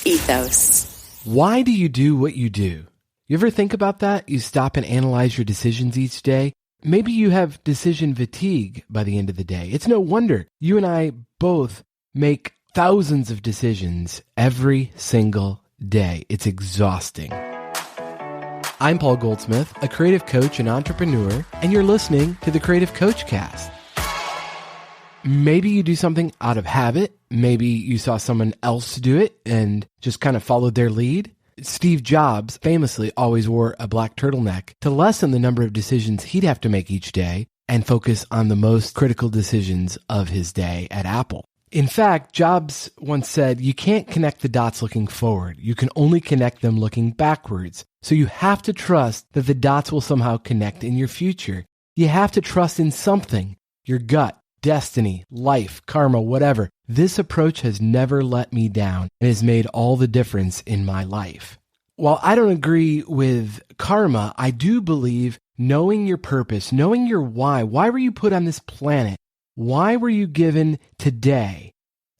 Ethos. Why do you do what you do? You ever think about that? You stop and analyze your decisions each day. Maybe you have decision fatigue by the end of the day. It's no wonder you and I both make thousands of decisions every single day. It's exhausting. I'm Paul Goldsmith, a creative coach and entrepreneur, and you're listening to the Creative Coach Cast. Maybe you do something out of habit. Maybe you saw someone else do it and just kind of followed their lead. Steve Jobs famously always wore a black turtleneck to lessen the number of decisions he'd have to make each day and focus on the most critical decisions of his day at Apple. In fact, Jobs once said, you can't connect the dots looking forward. You can only connect them looking backwards. So you have to trust that the dots will somehow connect in your future. You have to trust in something, your gut, destiny, life, karma, whatever. This approach has never let me down and has made all the difference in my life. While I don't agree with karma, I do believe knowing your purpose, knowing your why were you put on this planet? Why were you given today?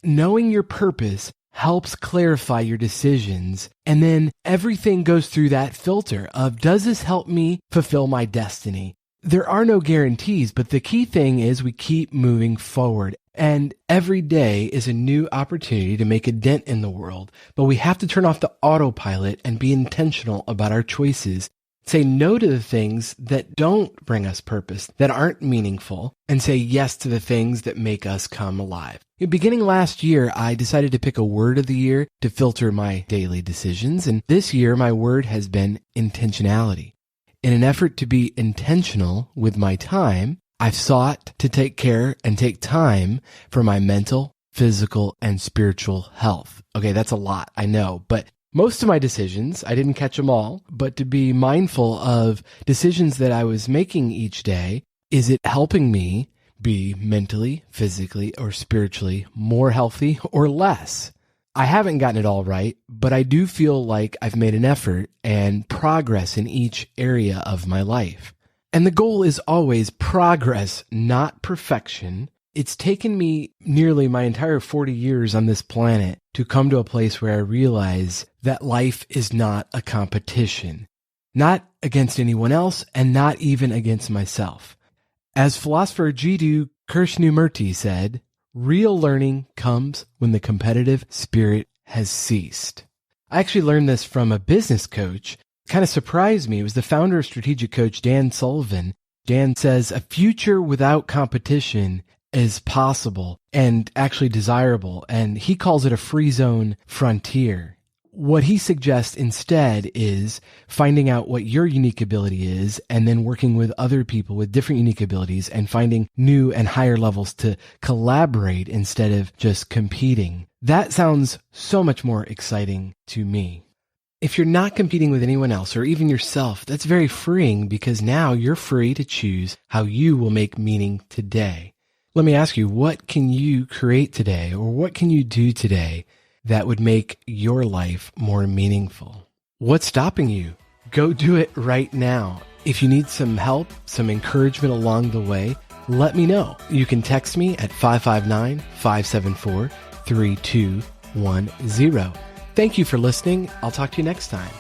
Knowing your purpose helps clarify your decisions, and then everything goes through that filter of, does this help me fulfill my destiny? There are no guarantees, but the key thing is we keep moving forward. And every day is a new opportunity to make a dent in the world. But we have to turn off the autopilot and be intentional about our choices. Say no to the things that don't bring us purpose, that aren't meaningful, and say yes to the things that make us come alive. Beginning last year, I decided to pick a word of the year to filter my daily decisions. And this year, my word has been intentionality. In an effort to be intentional with my time, I've sought to take care and take time for my mental, physical, and spiritual health. Okay, that's a lot, I know, but most of my decisions, I didn't catch them all, but to be mindful of decisions that I was making each day, is it helping me be mentally, physically, or spiritually more healthy or less? I haven't gotten it all right, but I do feel like I've made an effort and progress in each area of my life. And the goal is always progress, not perfection. It's taken me nearly my entire 40 years on this planet to come to a place where I realize that life is not a competition, not against anyone else and not even against myself. As philosopher Jiddu Krishnamurti said, real learning comes when the competitive spirit has ceased. I actually learned this from a business coach. It kind of surprised me. It was the founder of Strategic Coach, Dan Sullivan. Dan says a future without competition is possible and actually desirable, and he calls it a free zone frontier. What he suggests instead is finding out what your unique ability is and then working with other people with different unique abilities and finding new and higher levels to collaborate instead of just competing. That sounds so much more exciting to me. If you're not competing with anyone else or even yourself, that's very freeing because now you're free to choose how you will make meaning today. Let me ask you, what can you create today or what can you do today that would make your life more meaningful? What's stopping you? Go do it right now. If you need some help, some encouragement along the way, let me know. You can text me at 559-574-3210. Thank you for listening. I'll talk to you next time.